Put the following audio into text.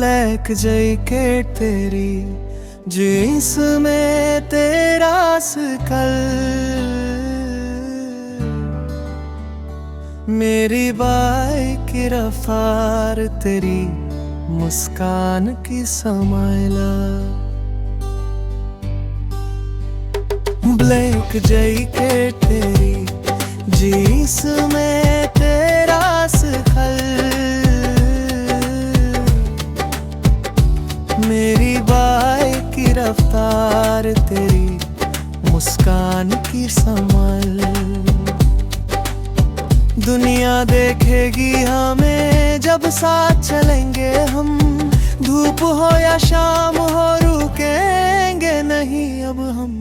Black jacket तेरी, jeans में तेरा स्कल, मेरी बाइक की रफ्तार तेरी मुस्कान की समाइला। ब्लैक जैकेट तेरी, जीन्स में तेरा स्कल, मेरी बाइक की रफ्तार तेरी मुस्कान की संभल। दुनिया देखेगी हमें जब साथ चलेंगे हम, धूप हो या शाम हो रुकेंगे नहीं अब हम।